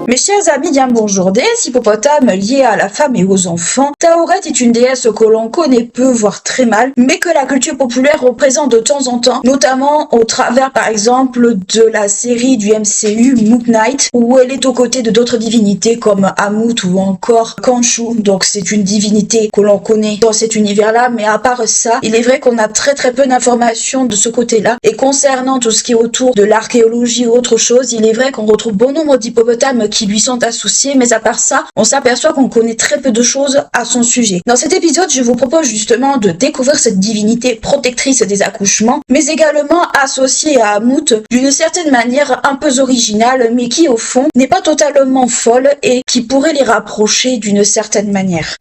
Mes chers amis, bien bonjour. Déesse hippopotame liée à la femme et aux enfants, Tauret est une déesse que l'on connaît peu, voire très mal, mais que la culture populaire représente de temps en temps, notamment au travers par exemple de la série du MCU Moon Knight, où elle est aux côtés de d'autres divinités comme Amut ou encore Khonshu. Donc c'est une divinité que l'on connaît dans cet univers-là, mais à part ça, il est vrai qu'on a très peu d'informations de ce côté-là. Et concernant tout ce qui est autour de l'archéologie ou autre chose, il est vrai qu'on retrouve bon nombre d'hippopotames qui lui sont associés, mais à part ça, on s'aperçoit qu'on connaît très peu de choses à son sujet. Dans cet épisode, je vous propose justement de découvrir cette divinité protectrice des accouchements, mais également associée à Amut d'une certaine manière un peu originale, mais qui au fond n'est pas totalement folle et qui pourrait les rapprocher d'une certaine manière.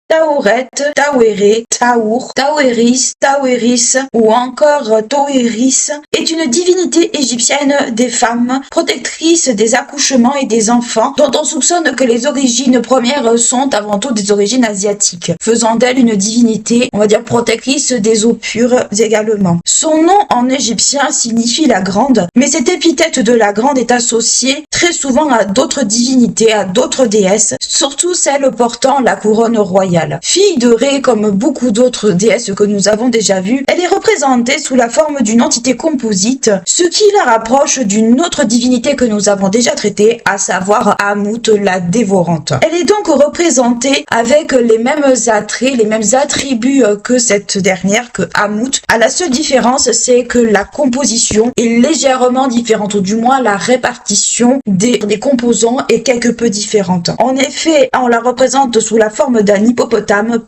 Tauret, Tauere, Taour, Taueris, Taueris ou encore Taueris est une divinité égyptienne des femmes, protectrice des accouchements et des enfants, dont on soupçonne que les origines premières sont avant tout des origines asiatiques, faisant d'elle une divinité, on va dire protectrice des eaux pures également. Son nom en égyptien signifie la grande, mais cette épithète de la grande est associée très souvent à d'autres divinités, à d'autres déesses, surtout celles portant la couronne royale. Fille de Ré, comme beaucoup d'autres déesses que nous avons déjà vues, elle est représentée sous la forme d'une entité composite, ce qui la rapproche d'une autre divinité que nous avons déjà traitée, à savoir Amut, la dévorante. Elle est donc représentée avec les mêmes attraits, les mêmes attributs que cette dernière, que Amut. À la seule différence, c'est que la composition est légèrement différente, ou du moins la répartition des composants est quelque peu différente. En effet, on la représente sous la forme d'un hippopotame,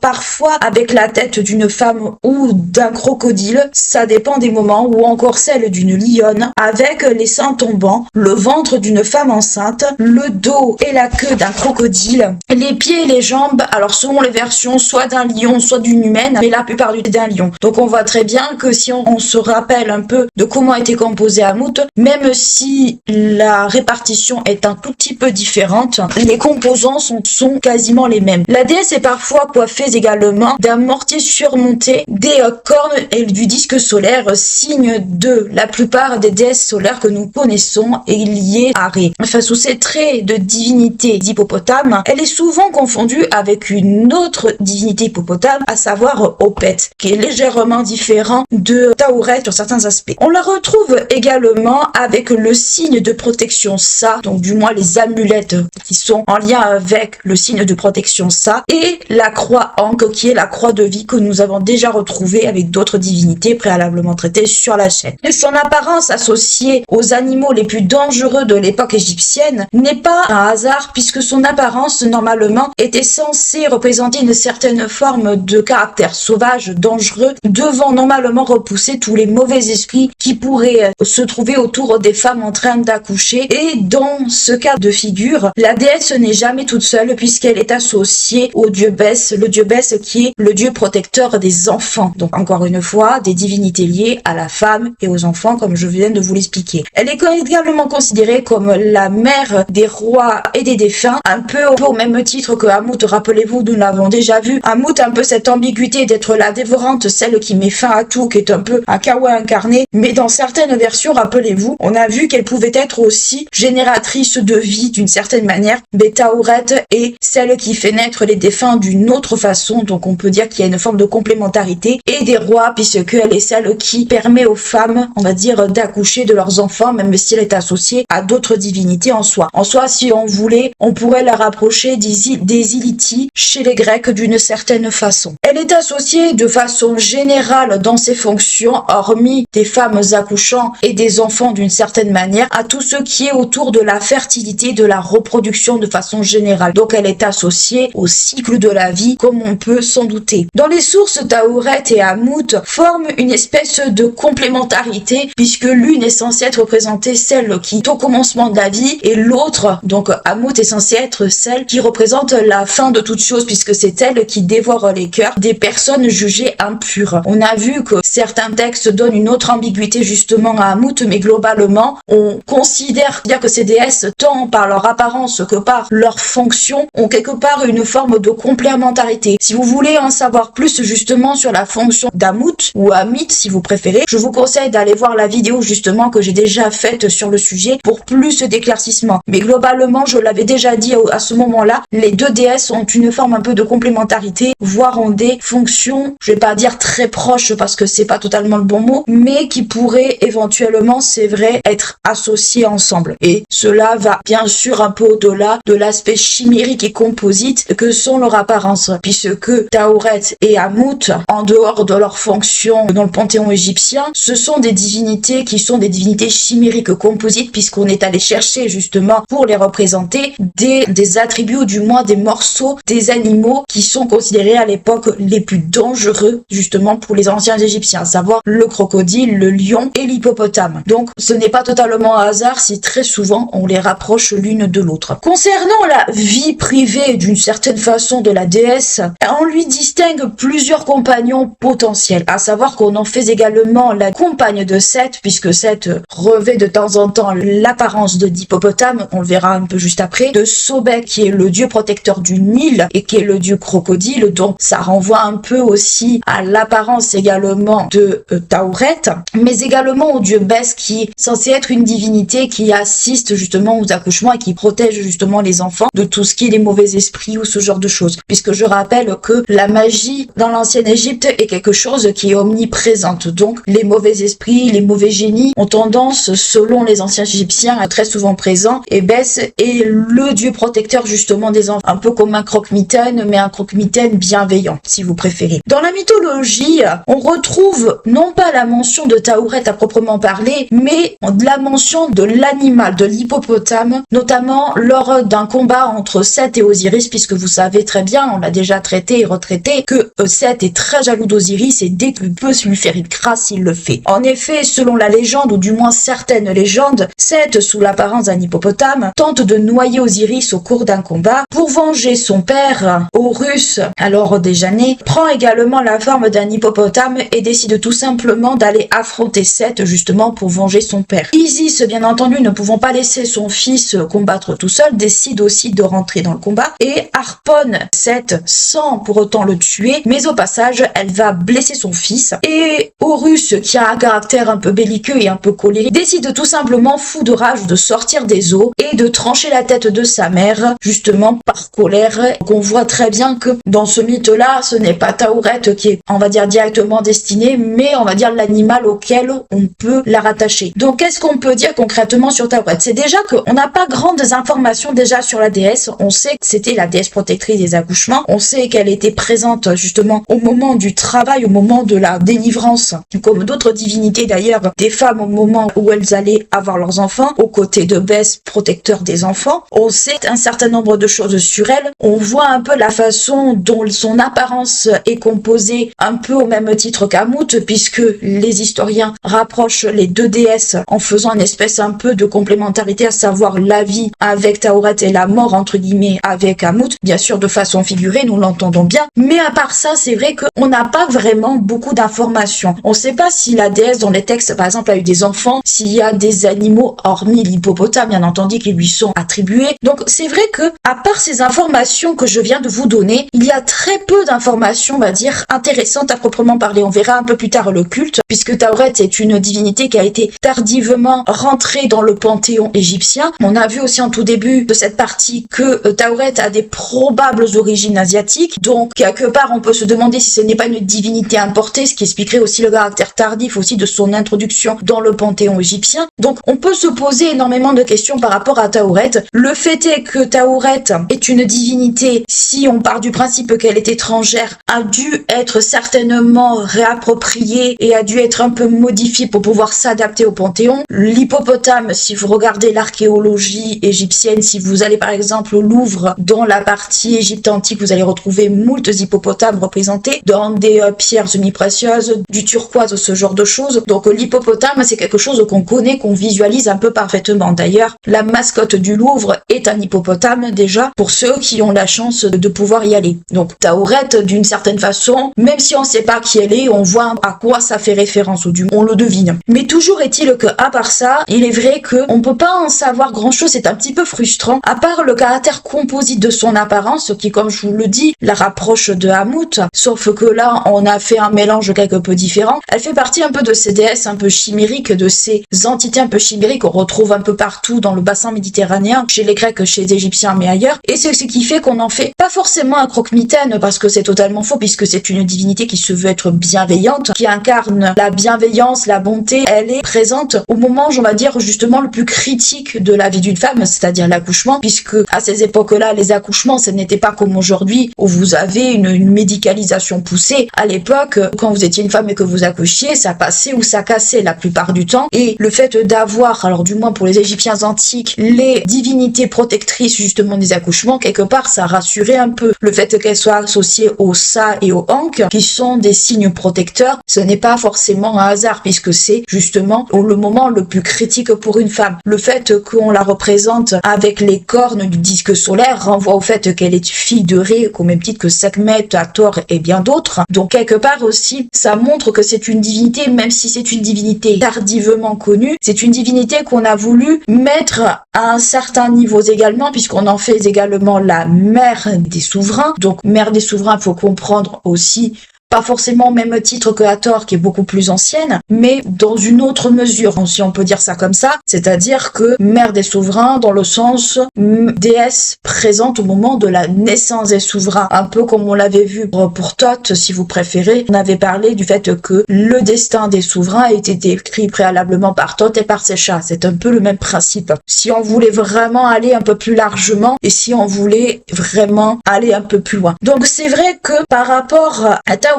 parfois avec la tête d'une femme ou d'un crocodile, ça dépend des moments, ou encore celle d'une lionne, avec les seins tombants, le ventre d'une femme enceinte, le dos et la queue d'un crocodile, les pieds et les jambes, alors selon les versions, soit d'un lion, soit d'une humaine, mais la plupart du temps d'un lion. Donc on voit très bien que si on se rappelle un peu de comment était composé Amut, même si la répartition est un tout petit peu différente, les composants sont quasiment les mêmes. La déesse est parfois coiffée également d'un mortier surmonté des cornes et du disque solaire, signe de la plupart des déesses solaires que nous connaissons et liées à Ré. Enfin, sous ces traits de divinité d'hippopotame, elle est souvent confondue avec une autre divinité hippopotame, à savoir Opet, qui est légèrement différent de Tauret sur certains aspects. On la retrouve également avec le signe de protection Sa, donc du moins les amulettes qui sont en lien avec le signe de protection Sa, et la croix Ankh, qui est la croix de vie que nous avons déjà retrouvée avec d'autres divinités préalablement traitées sur la chaîne. Son apparence associée aux animaux les plus dangereux de l'époque égyptienne n'est pas un hasard, puisque son apparence normalement était censée représenter une certaine forme de caractère sauvage, dangereux, devant normalement repousser tous les mauvais esprits qui pourraient se trouver autour des femmes en train d'accoucher. Et dans ce cas de figure, la déesse n'est jamais toute seule, puisqu'elle est associée au dieu Bès, le dieu Bès qui est le dieu protecteur des enfants. Donc encore une fois, des divinités liées à la femme et aux enfants, comme je viens de vous l'expliquer. Elle est également considérée comme la mère des rois et des défunts, un peu au même titre que Amut. Rappelez-vous, nous l'avons déjà vu. Amut a un peu cette ambiguïté d'être la dévorante, celle qui met fin à tout, qui est un peu un kawa incarné, mais dans certaines versions, rappelez-vous, on a vu qu'elle pouvait être aussi génératrice de vie d'une certaine manière. Tauret est celle qui fait naître les défunts d'une autre façon, donc on peut dire qu'il y a une forme de complémentarité, et des rois, puisqu'elle est celle qui permet aux femmes, on va dire, d'accoucher de leurs enfants, même si elle est associée à d'autres divinités en soi. En soi, si on voulait, on pourrait la rapprocher des Ilithys chez les Grecs d'une certaine façon. Elle est associée de façon générale dans ses fonctions, hormis des femmes accouchant et des enfants d'une certaine manière, à tout ce qui est autour de la fertilité, de la reproduction de façon générale. Donc elle est associée au cycle de la vie, comme on peut s'en douter. Dans les sources, Tauret et Amut forment une espèce de complémentarité, puisque l'une est censée être représentée celle qui est au commencement de la vie, et l'autre, donc Amut, est censée être celle qui représente la fin de toute chose, puisque c'est elle qui dévore les cœurs des personnes jugées impures. On a vu que certains textes donnent une autre ambiguïté justement à Amut, mais globalement, on considère que ces déesses, tant par leur apparence que par leur fonction, ont quelque part une forme de complémentarité. Si vous voulez en savoir plus justement sur la fonction d'Amut ou Amit si vous préférez, je vous conseille d'aller voir la vidéo justement que j'ai déjà faite sur le sujet pour plus d'éclaircissement. Mais globalement, je l'avais déjà dit à ce moment-là, les deux déesses ont une forme un peu de complémentarité, voire ont des fonctions, je vais pas dire très proches parce que c'est pas totalement le bon mot, mais qui pourraient éventuellement, c'est vrai, être associées ensemble. Et cela va bien sûr un peu au-delà de l'aspect chimérique et composite que sont leur apparence, puisque Tauret et Amut, en dehors de leur fonction dans le panthéon égyptien, ce sont des divinités qui sont des divinités chimériques composites, puisqu'on est allé chercher justement pour les représenter des attributs ou du moins des morceaux des animaux qui sont considérés à l'époque les plus dangereux justement pour les anciens égyptiens, à savoir le crocodile, le lion et l'hippopotame. Donc ce n'est pas totalement un hasard si très souvent on les rapproche l'une de l'autre. Concernant la vie privée d'une certaine façon de la déesse, on lui distingue plusieurs compagnons potentiels, à savoir qu'on en fait également la compagne de Seth, puisque Seth revêt de temps en temps l'apparence d'hippopotame, on le verra un peu juste après, de Sobek qui est le dieu protecteur du Nil et qui est le dieu crocodile, donc ça renvoie un peu aussi à l'apparence également de Tauret, mais également au dieu Bes qui est censé être une divinité qui assiste justement aux accouchements et qui protège justement les enfants de tout ce qui est les mauvais esprits ou ce genre de choses, puisque je rappelle que la magie dans l'ancienne Égypte est quelque chose qui est omniprésente, donc les mauvais esprits, les mauvais génies ont tendance, selon les anciens égyptiens, à être très souvent présents, et Bes est le dieu protecteur justement des enfants, un peu comme un croque-mitaine, mais un croque-mitaine bienveillant, si vous préférez. Dans la mythologie, on retrouve non pas la mention de Tauret à proprement parler, mais la mention de l'animal, de l'hippopotame, notamment lors d'un combat entre Seth et Osiris, puisque vous savez très bien, on l'a déjà traité et retraité, que Seth est très jaloux d'Osiris et dès qu'il peut lui faire une grâce, il le fait. En effet, selon la légende, ou du moins certaines légendes, Seth, sous l'apparence d'un hippopotame, tente de noyer Osiris au cours d'un combat. Pour venger son père, Horus, alors déjà né, prend également la forme d'un hippopotame et décide tout simplement d'aller affronter Seth justement pour venger son père. Isis, bien entendu, ne pouvant pas laisser son fils combattre tout seul, décide aussi de rentrer dans le combat et harponne Seth sans pour autant le tuer, mais au passage, elle va blesser son fils et Horus, qui a un caractère un peu belliqueux et un peu colérique, décide tout simplement, fou de rage, de sortir des eaux et de trancher la tête de sa mère, justement par colère. Qu'on voit très bien que dans ce mythe-là, ce n'est pas Tauret qui est, on va dire, directement destiné, mais on va dire l'animal auquel on peut la rattacher. Donc qu'est-ce qu'on peut dire concrètement sur Tauret? C'est déjà qu'on n'a pas grandes informations déjà sur la déesse. On sait que c'était la déesse protectrice des accouchements. On sait qu'elle était présente justement au moment du travail, au moment de la délivrance, comme d'autres divinités d'ailleurs, des femmes au moment où elles allaient avoir leurs enfants, aux côtés de Bes, protecteur des enfants. On sait un certain nombre de choses sur elle. On voit un peu la façon dont son apparence est composée un peu au même titre qu'Amut, puisque les historiens rapprochent les deux déesses en faisant une espèce un peu de complémentarité, à savoir la vie avec Tauret et la mort entre guillemets avec Amut, bien sûr de façon figurée, nous l'entendons bien, mais à part ça, c'est vrai qu'on n'a pas vraiment beaucoup d'informations. On ne sait pas si la déesse dans les textes, par exemple, a eu des enfants, s'il y a des animaux, hormis l'hippopotame, bien entendu, qui lui sont attribués. Donc c'est vrai que, à part ces informations que je viens de vous donner, il y a très peu d'informations, on va dire, intéressantes à proprement parler. On verra un peu plus tard le culte, puisque Tauret est une divinité qui a été tardivement rentrée dans le panthéon égyptien. On a vu aussi en tout début de cette partie que Tauret a des probables origines asiatiques, donc quelque part on peut se demander si ce n'est pas une divinité importée, ce qui expliquerait aussi le caractère tardif aussi de son introduction dans le panthéon égyptien. Donc on peut se poser énormément de questions par rapport à Tauret. Le fait est que Tauret est une divinité, si on part du principe qu'elle est étrangère, a dû être certainement réappropriée et a dû être un peu modifiée pour pouvoir s'adapter au panthéon. L'hippopotame, si vous regardez l'archéologie égyptienne, si vous allez par exemple au Louvre, dans la partie Égypte antique, vous allez retrouver moult hippopotames représentés dans des pierres semi-précieuses, du turquoise, ce genre de choses. Donc l'hippopotame, c'est quelque chose qu'on connaît, qu'on visualise un peu parfaitement. D'ailleurs, la mascotte du Louvre est un hippopotame déjà, pour ceux qui ont la chance de pouvoir y aller. Donc Tauret, d'une certaine façon, même si on ne sait pas qui elle est, on voit à quoi ça fait référence, ou du moins on le devine. Mais toujours est-il que, à part ça, il est vrai qu'on ne peut pas pas en savoir grand chose, c'est un petit peu frustrant, à part le caractère composite de son apparence, qui comme je vous le dis, la rapproche de Hamout, sauf que là, on a fait un mélange quelque peu différent. Elle fait partie un peu de ces déesses un peu chimériques, de ces entités un peu chimériques qu'on retrouve un peu partout dans le bassin méditerranéen, chez les Grecs, chez les Égyptiens, mais ailleurs. Et c'est ce qui fait qu'on en fait pas forcément un croque-mitaine, parce que c'est totalement faux, puisque c'est une divinité qui se veut être bienveillante, qui incarne la bienveillance, la bonté. Elle est présente au moment, on va dire, justement le plus critique de la vie d'une femme, c'est-à-dire l'accouchement, puisque à ces époques-là, les accouchements, ce n'était pas comme aujourd'hui, où vous avez une médicalisation poussée. À l'époque, quand vous étiez une femme et que vous accouchiez, ça passait ou ça cassait la plupart du temps. Et le fait d'avoir, alors du moins pour les Égyptiens antiques, les divinités protectrices justement des accouchements, quelque part, ça rassurait un peu. Le fait qu'elles soient associées au Sa et au Ankh, qui sont des signes protecteurs, ce n'est pas forcément un hasard, puisque c'est justement le moment le plus critique pour une femme. Le fait qu'on la représente avec les cornes du disque solaire renvoie au fait qu'elle est fille de Ré, au même titre que Sekhmet, Hathor et bien d'autres. Donc quelque part aussi, ça montre que c'est une divinité, même si c'est une divinité tardivement connue, c'est une divinité qu'on a voulu mettre à un certain niveau également, puisqu'on en fait également la mère des souverains. Donc mère des souverains, il faut comprendre aussi pas forcément au même titre que Hathor, qui est beaucoup plus ancienne, mais dans une autre mesure, si on peut dire ça comme ça, c'est-à-dire que mère des souverains dans le sens déesse présente au moment de la naissance des souverains, un peu comme on l'avait vu pour Thoth, si vous préférez. On avait parlé du fait que le destin des souverains a été écrit préalablement par Thoth et par ses chats. C'est un peu le même principe. Si on voulait vraiment aller un peu plus largement et si on voulait vraiment aller un peu plus loin. Donc c'est vrai que par rapport à Taouret,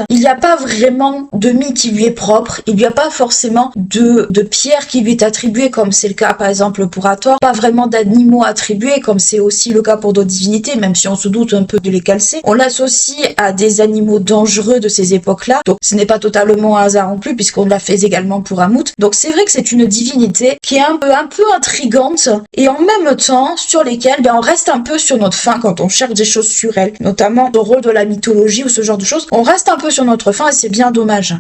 il n'y a pas vraiment de mythe qui lui est propre, il n'y a pas forcément de pierre qui lui est attribuée, comme c'est le cas par exemple pour Hathor, pas vraiment d'animaux attribués, comme c'est aussi le cas pour d'autres divinités, même si on se doute un peu de les calcer. On l'associe à des animaux dangereux de ces époques-là, donc ce n'est pas totalement un hasard non plus, puisqu'on l'a fait également pour Hamout. Donc c'est vrai que c'est une divinité qui est un peu intrigante, et en même temps, sur lesquelles on reste un peu sur notre faim quand on cherche des choses sur elle, notamment le rôle de la mythologie ou ce genre de choses. On reste un peu sur notre faim et c'est bien dommage.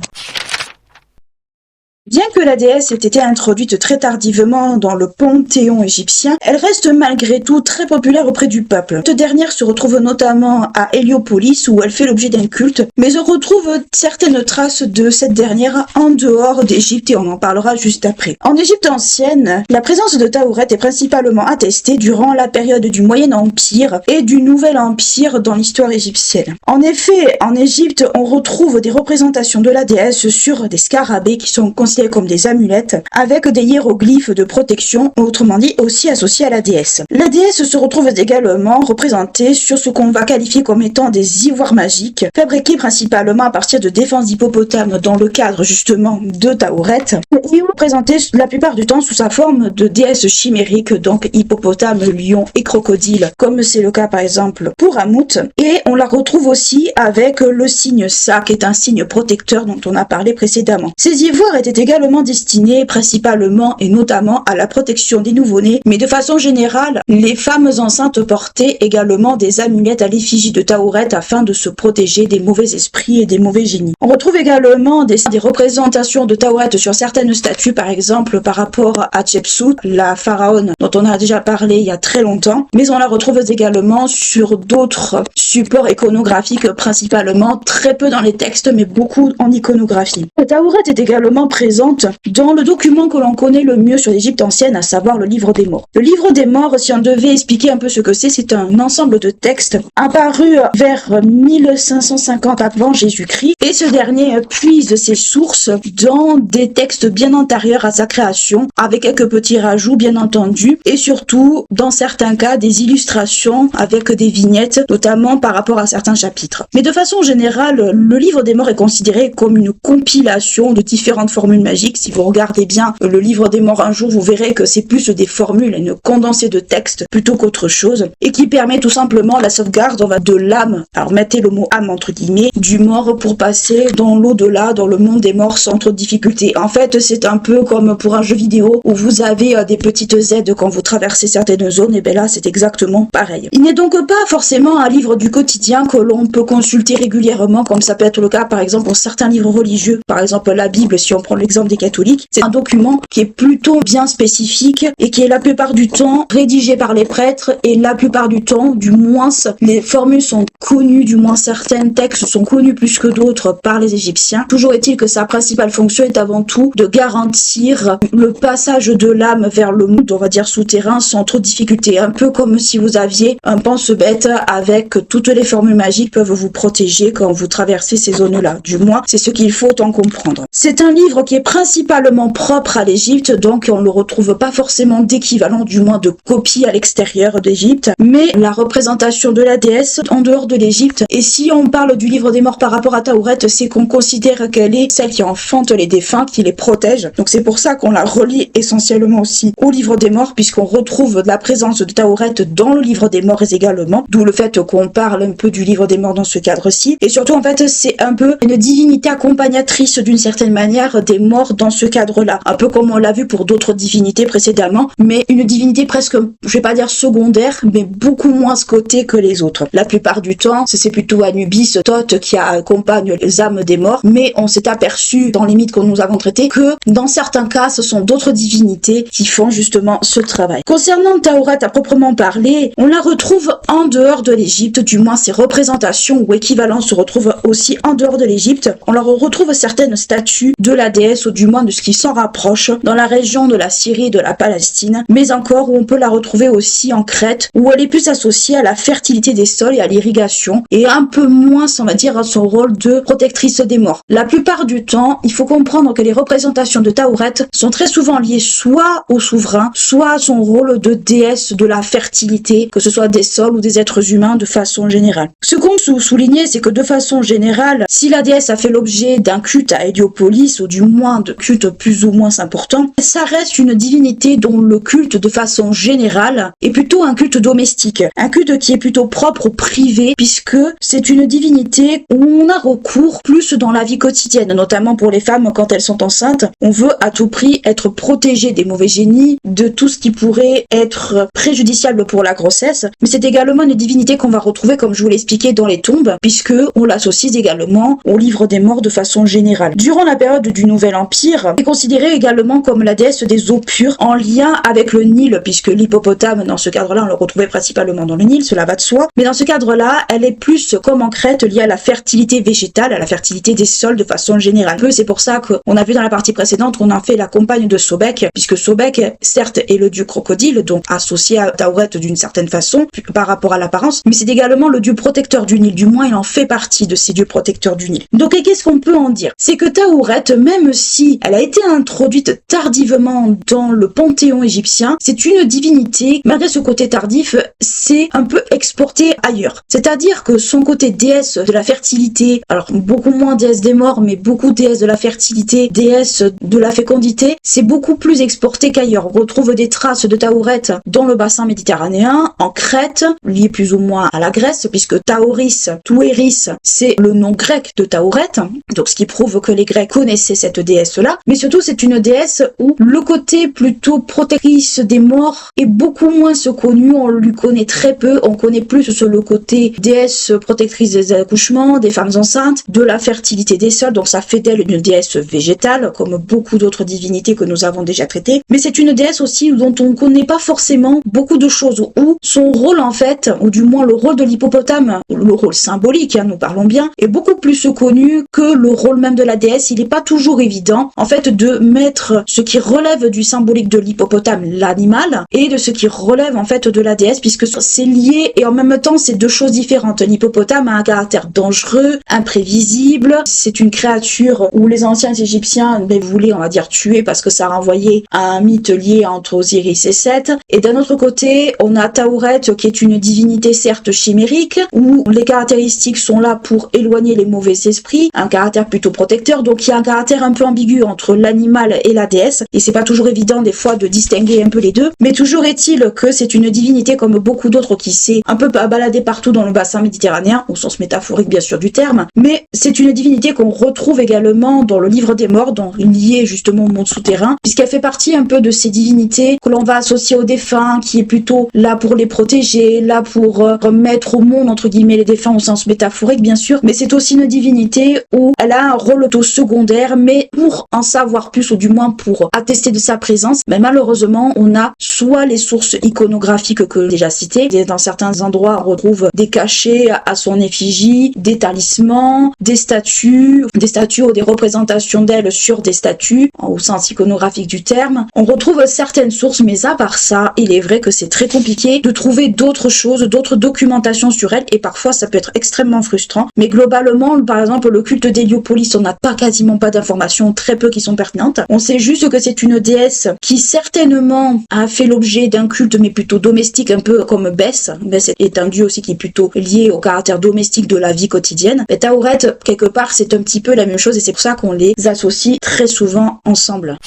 Bien que la déesse ait été introduite très tardivement dans le panthéon égyptien, elle reste malgré tout très populaire auprès du peuple. Cette dernière se retrouve notamment à Héliopolis où elle fait l'objet d'un culte, mais on retrouve certaines traces de cette dernière en dehors d'Égypte et on en parlera juste après. En Égypte ancienne, la présence de Taouret est principalement attestée durant la période du Moyen Empire et du Nouvel Empire dans l'histoire égyptienne. En effet, en Égypte, on retrouve des représentations de la déesse sur des scarabées qui sont considérés comme des amulettes, avec des hiéroglyphes de protection, autrement dit aussi associés à la déesse. La déesse se retrouve également représentée sur ce qu'on va qualifier comme étant des ivoires magiques, fabriqués principalement à partir de défenses d'hippopotames dans le cadre justement de Taouret, et représentée la plupart du temps sous sa forme de déesse chimérique, donc hippopotame, lion et crocodile, comme c'est le cas par exemple pour Hamout, et on la retrouve aussi avec le signe Sa, qui est un signe protecteur dont on a parlé précédemment. Ces ivoires étaient également destinés principalement et notamment à la protection des nouveau-nés, mais de façon générale, les femmes enceintes portaient également des amulettes à l'effigie de Taouret afin de se protéger des mauvais esprits et des mauvais génies. On retrouve également des représentations de Taouret sur certaines statues, par exemple par rapport à Hatchepsout, la pharaone dont on a déjà parlé il y a très longtemps, mais on la retrouve également sur d'autres supports iconographiques, principalement très peu dans les textes, mais beaucoup en iconographie. Taouret est également présente dans le document que l'on connaît le mieux sur l'Égypte ancienne, à savoir le livre des morts. Le livre des morts, si on devait expliquer un peu ce que c'est un ensemble de textes apparu vers 1550 avant Jésus-Christ, et ce dernier puise ses sources dans des textes bien antérieurs à sa création, avec quelques petits rajouts bien entendu, et surtout, dans certains cas, des illustrations avec des vignettes, notamment par rapport à certains chapitres. Mais de façon générale, le livre des morts est considéré comme une compilation de différentes formules magiques. Si vous regardez bien le livre des morts un jour, vous verrez que c'est plus des formules, une condensée de textes plutôt qu'autre chose, et qui permet tout simplement la sauvegarde de l'âme, alors mettez le mot âme entre guillemets, du mort pour passer dans l'au-delà, dans le monde des morts sans trop de difficultés. En fait, c'est un peu comme pour un jeu vidéo où vous avez des petites aides quand vous traversez certaines zones, et bien là c'est exactement pareil. Il n'est donc pas forcément un livre du quotidien que l'on peut consulter régulièrement, comme ça peut être le cas par exemple pour certains livres religieux, par exemple la Bible si on prend l'exemple des catholiques. C'est un document qui est plutôt bien spécifique et qui est la plupart du temps rédigé par les prêtres et la plupart du temps, du moins, les formules sont connues, du moins certains textes sont connus plus que d'autres par les Égyptiens. Toujours est-il que sa principale fonction est avant tout de garantir le passage de l'âme vers le monde, on va dire souterrain, sans trop de difficultés. Un peu comme si vous aviez un pense-bête avec toutes les formules magiques peuvent vous protéger quand vous traversez ces zones-là. Du moins, c'est ce qu'il faut en comprendre. C'est un livre qui est principalement propre à l'Égypte, donc on ne le retrouve pas forcément d'équivalent, du moins de copie à l'extérieur d'Égypte, mais la représentation de la déesse en dehors de l'Égypte. Et si on parle du livre des morts par rapport à Tauret, c'est qu'on considère qu'elle est celle qui enfante les défunts, qui les protège. Donc c'est pour ça qu'on la relie essentiellement aussi au livre des morts, puisqu'on retrouve la présence de Tauret dans le livre des morts également, d'où le fait qu'on parle un peu du livre des morts dans ce cadre-ci. Et surtout, en fait, c'est un peu une divinité accompagnatrice d'une certaine manière des morts dans ce cadre-là. Un peu comme on l'a vu pour d'autres divinités précédemment, mais une divinité presque, je vais pas dire secondaire, mais beaucoup moins scotée que les autres. La plupart du temps, c'est plutôt Anubis, Thoth qui accompagne les âmes des morts, mais on s'est aperçu dans les mythes que nous avons traités que dans certains cas, ce sont d'autres divinités qui font justement ce travail. Concernant Tauret à proprement parler, on la retrouve en dehors de l'Égypte, du moins ses représentations ou équivalences se retrouvent aussi en dehors de l'Égypte. On leur retrouve certaines statues de la déesse, ou du moins de ce qui s'en rapproche, dans la région de la Syrie et de la Palestine, mais encore où on peut la retrouver aussi en Crète, où elle est plus associée à la fertilité des sols et à l'irrigation, et un peu moins, on va dire, à son rôle de protectrice des morts. La plupart du temps, il faut comprendre que les représentations de Tauret sont très souvent liées soit au souverain, soit à son rôle de déesse de la fertilité, que ce soit des sols ou des êtres humains de façon générale. Ce qu'on peut souligner, c'est que de façon générale, si la déesse a fait l'objet d'un culte à Héliopolis, ou du moins de cultes plus ou moins importants, ça reste une divinité dont le culte de façon générale est plutôt un culte domestique, un culte qui est plutôt propre au privé, puisque c'est une divinité où on a recours plus dans la vie quotidienne, notamment pour les femmes quand elles sont enceintes. On veut à tout prix être protégé des mauvais génies, de tout ce qui pourrait être préjudiciable pour la grossesse, mais c'est également une divinité qu'on va retrouver, comme je vous l'expliquais, dans les tombes, puisque on l'associe également au livre des morts de façon générale. Durant la période du Nouvel Empire, elle est considérée également comme la déesse des eaux pures, en lien avec le Nil, puisque l'hippopotame, dans ce cadre-là, on le retrouvait principalement dans le Nil, cela va de soi, mais dans ce cadre-là, elle est plus, comme en Crète, liée à la fertilité végétale, à la fertilité des sols de façon générale. C'est pour ça qu'on a vu dans la partie précédente qu'on a fait la compagne de Sobek, puisque Sobek, certes, est le dieu crocodile, donc associé à Tauret d'une certaine façon, par rapport à l'apparence, mais c'est également le dieu protecteur du Nil, du moins il en fait partie de ces dieux protecteurs du Nil. Donc qu'est-ce qu'on peut en dire? C'est que Tauret, même si elle a été introduite tardivement dans le panthéon égyptien, c'est une divinité, malgré ce côté tardif, c'est un peu exporté ailleurs. C'est-à-dire que son côté déesse de la fertilité, alors beaucoup moins déesse des morts, mais beaucoup déesse de la fertilité, déesse de la fécondité, c'est beaucoup plus exporté qu'ailleurs. On retrouve des traces de Tauret dans le bassin méditerranéen, en Crète, lié plus ou moins à la Grèce, puisque Taoris, Touéris, c'est le nom grec de Tauret, donc ce qui prouve que les Grecs connaissaient cette déesse-là, mais surtout c'est une déesse où le côté plutôt protectrice des morts est beaucoup moins connu, on lui connaît très peu, on connaît plus sur le côté déesse protectrice des accouchements, des femmes enceintes, de la fertilité des sols, donc ça fait d'elle une déesse végétale, comme beaucoup d'autres divinités que nous avons déjà traitées, mais c'est une déesse aussi dont on ne connaît pas forcément beaucoup de choses, où son rôle en fait, ou du moins le rôle de l'hippopotame, le rôle symbolique, nous parlons bien, est beaucoup plus connu que le rôle même de la déesse. Il n'est pas toujours évident en fait de mettre ce qui relève du symbolique de l'hippopotame, l'animal, et de ce qui relève en fait de la déesse, puisque c'est lié et en même temps c'est deux choses différentes. L'hippopotame a un caractère dangereux, imprévisible, c'est une créature où les anciens égyptiens voulaient, on va dire, tuer parce que ça renvoyait à un mythe lié entre Osiris et Seth. Et d'un autre côté, on a Tauret qui est une divinité certes chimérique, où les caractéristiques sont là pour éloigner les mauvais esprits, un caractère plutôt protecteur, donc il y a un caractère un peu ambigu entre l'animal et la déesse, et c'est pas toujours évident des fois de distinguer un peu les deux, mais toujours est-il que c'est une divinité comme beaucoup d'autres qui s'est un peu baladée partout dans le bassin méditerranéen, au sens métaphorique bien sûr du terme, mais c'est une divinité qu'on retrouve également dans le livre des morts, liée justement au monde souterrain, puisqu'elle fait partie un peu de ces divinités que l'on va associer aux défunts, qui est plutôt là pour les protéger, là pour remettre au monde, entre guillemets, les défunts au sens métaphorique, bien sûr, mais c'est aussi une divinité où elle a un rôle auto secondaire, mais pour en savoir plus, ou du moins pour attester de sa présence, mais malheureusement, on a soit les sources iconographiques que j'ai déjà citées, et dans certains endroits, on retrouve des cachets à son effigie, des talismans, des statues ou des représentations d'elle sur des statues, au sens iconographique du terme. On retrouve certaines sources, mais à part ça, il est vrai que c'est très compliqué de trouver d'autres choses, d'autres documentations sur elle, et parfois ça peut être extrêmement frustrant. Mais globalement, par exemple, le culte d'Héliopolis, on n'a quasiment pas d'informations, très peu qui sont pertinentes. On sait juste que c'est une déesse qui certainement a fait l'objet d'un culte, mais plutôt domestique, un peu comme Bès. Bès est un dieu aussi qui est plutôt lié au caractère domestique de la vie quotidienne. Et Tauret, quelque part, c'est un petit peu la même chose, et c'est pour ça qu'on les associe très souvent ensemble.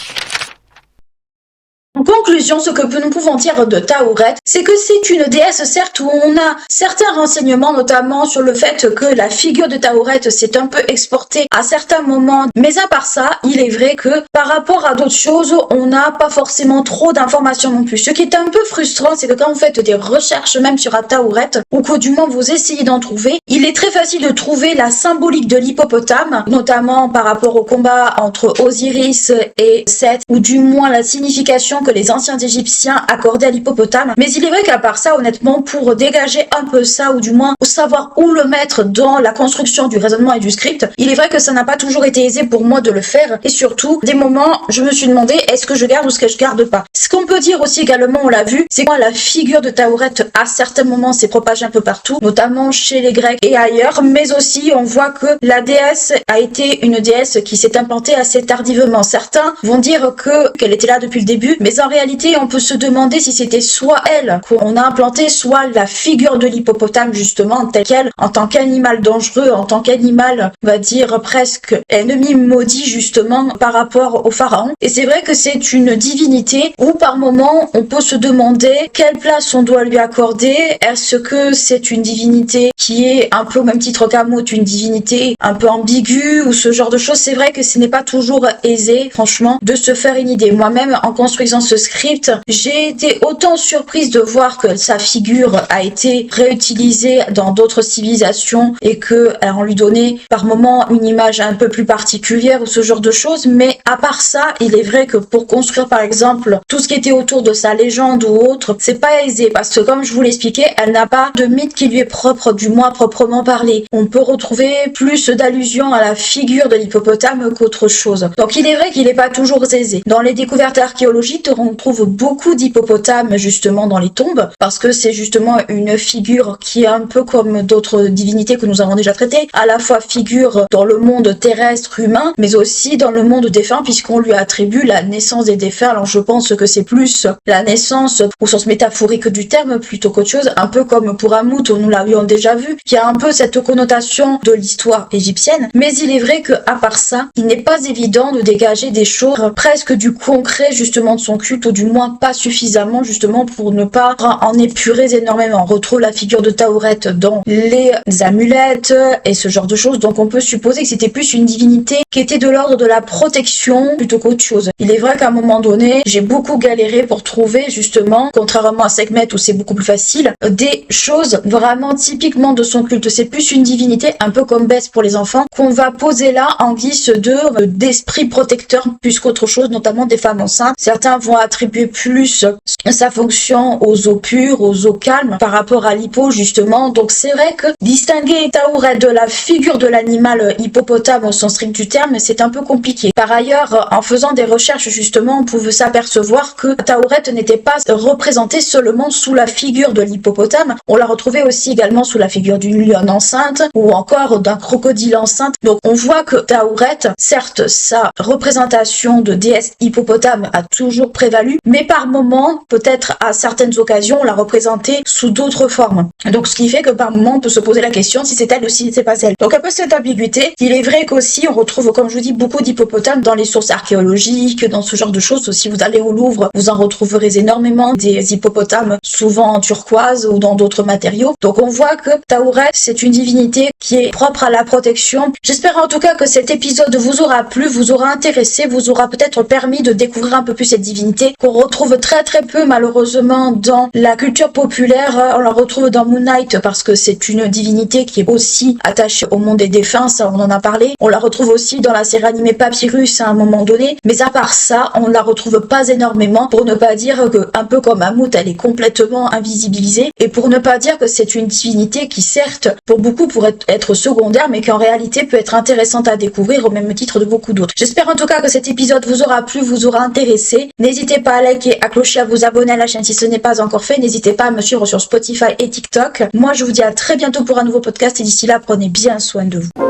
En conclusion, ce que nous pouvons dire de Tauret, c'est que c'est une déesse, certes, où on a certains renseignements, notamment sur le fait que la figure de Tauret s'est un peu exportée à certains moments. Mais à part ça, il est vrai que par rapport à d'autres choses, on n'a pas forcément trop d'informations non plus. Ce qui est un peu frustrant, c'est que quand vous faites des recherches même sur Tauret, ou que du moins vous essayez d'en trouver, il est très facile de trouver la symbolique de l'hippopotame, notamment par rapport au combat entre Osiris et Seth, ou du moins la signification que les anciens Égyptiens accordaient à l'hippopotame. Mais il est vrai qu'à part ça, honnêtement, pour dégager un peu ça, ou du moins savoir où le mettre dans la construction du raisonnement et du script, il est vrai que ça n'a pas toujours été aisé pour moi de le faire. Et surtout, des moments, je me suis demandé, est-ce que je garde ou est-ce que je garde pas? Ce qu'on peut dire aussi également, on l'a vu, c'est que la figure de Tauret, à certains moments, s'est propagée un peu partout, notamment chez les Grecs et ailleurs, mais aussi, on voit que la déesse a été une déesse qui s'est implantée assez tardivement. Certains vont dire qu'elle était là depuis le début, mais en réalité, on peut se demander si c'était soit elle qu'on a implanté, soit la figure de l'hippopotame, justement, telle qu'elle, en tant qu'animal dangereux, en tant qu'animal, on va dire, presque ennemi maudit, justement, par rapport au pharaon. Et c'est vrai que c'est une divinité où, par moment, on peut se demander quelle place on doit lui accorder. Est-ce que c'est une divinité qui est un peu au même titre qu'Amut, une divinité un peu ambiguë, ou ce genre de choses? C'est vrai que ce n'est pas toujours aisé, franchement, de se faire une idée. Moi-même, en construisant ce script, j'ai été autant surprise de voir que sa figure a été réutilisée dans d'autres civilisations et que on lui donnait par moment une image un peu plus particulière ou ce genre de choses. Mais à part ça, il est vrai que pour construire par exemple tout ce qui était autour de sa légende ou autre, c'est pas aisé parce que comme je vous l'expliquais, elle n'a pas de mythe qui lui est propre, du moins proprement parlé. On peut retrouver plus d'allusions à la figure de l'hippopotame qu'autre chose. Donc il est vrai qu'il n'est pas toujours aisé. Dans les découvertes archéologiques, on trouve beaucoup d'hippopotames justement dans les tombes parce que c'est justement une figure qui est un peu comme d'autres divinités que nous avons déjà traitées, à la fois figure dans le monde terrestre humain mais aussi dans le monde défunt puisqu'on lui attribue la naissance des défunts. Alors je pense que c'est plus la naissance au sens métaphorique du terme plutôt qu'autre chose, un peu comme pour Amut, nous l'avions déjà vu, qui a un peu cette connotation de l'histoire égyptienne. Mais il est vrai que à part ça, il n'est pas évident de dégager des choses presque du concret justement de son culte, ou du moins pas suffisamment justement pour ne pas en épurer énormément. On retrouve la figure de Tauret dans les amulettes et ce genre de choses, donc on peut supposer que c'était plus une divinité qui était de l'ordre de la protection plutôt qu'autre chose. Il est vrai qu'à un moment donné, j'ai beaucoup galéré pour trouver justement, contrairement à Sekhmet où c'est beaucoup plus facile, des choses vraiment typiquement de son culte. C'est plus une divinité, un peu comme Bès pour les enfants, qu'on va poser là en guise d'esprit protecteur plus qu'autre chose, notamment des femmes enceintes. Certains vont attribuer plus sa fonction aux eaux pures, aux eaux calmes par rapport à l'hippo justement. Donc c'est vrai que distinguer Tauret de la figure de l'animal hippopotame au sens strict du terme, c'est un peu compliqué. Par ailleurs, en faisant des recherches justement, on pouvait s'apercevoir que Tauret n'était pas représentée seulement sous la figure de l'hippopotame, on la retrouvait aussi également sous la figure d'une lionne enceinte ou encore d'un crocodile enceinte. Donc on voit que Tauret, certes sa représentation de déesse hippopotame a toujours prévalu, mais par moment, peut-être à certaines occasions, on l'a représentée sous d'autres formes. Donc ce qui fait que par moment, on peut se poser la question si c'est elle ou si c'est pas elle. Donc un peu cette ambiguïté. Il est vrai qu'aussi on retrouve, comme je vous dis, beaucoup d'hippopotames dans les sources archéologiques, dans ce genre de choses. Si vous allez au Louvre, vous en retrouverez énormément des hippopotames, souvent en turquoise ou dans d'autres matériaux. Donc on voit que Tauret, c'est une divinité qui est propre à la protection. J'espère en tout cas que cet épisode vous aura plu, vous aura intéressé, vous aura peut-être permis de découvrir un peu plus cette divinité. divinité qu'on retrouve très très peu malheureusement dans la culture populaire. On la retrouve dans Moon Knight parce que c'est une divinité qui est aussi attachée au monde des défunts, ça on en a parlé. On la retrouve aussi dans la série animée Papyrus à un moment donné, mais à part ça, on ne la retrouve pas énormément, pour ne pas dire que, un peu comme Ammit, elle est complètement invisibilisée, et pour ne pas dire que c'est une divinité qui certes, pour beaucoup pourrait être secondaire, mais qui en réalité peut être intéressante à découvrir au même titre de beaucoup d'autres. J'espère en tout cas que cet épisode vous aura plu, vous aura intéressé. N'hésitez pas à liker, à clocher, à vous abonner à la chaîne si ce n'est pas encore fait. N'hésitez pas à me suivre sur Spotify et TikTok. Moi, je vous dis à très bientôt pour un nouveau podcast et d'ici là, prenez bien soin de vous.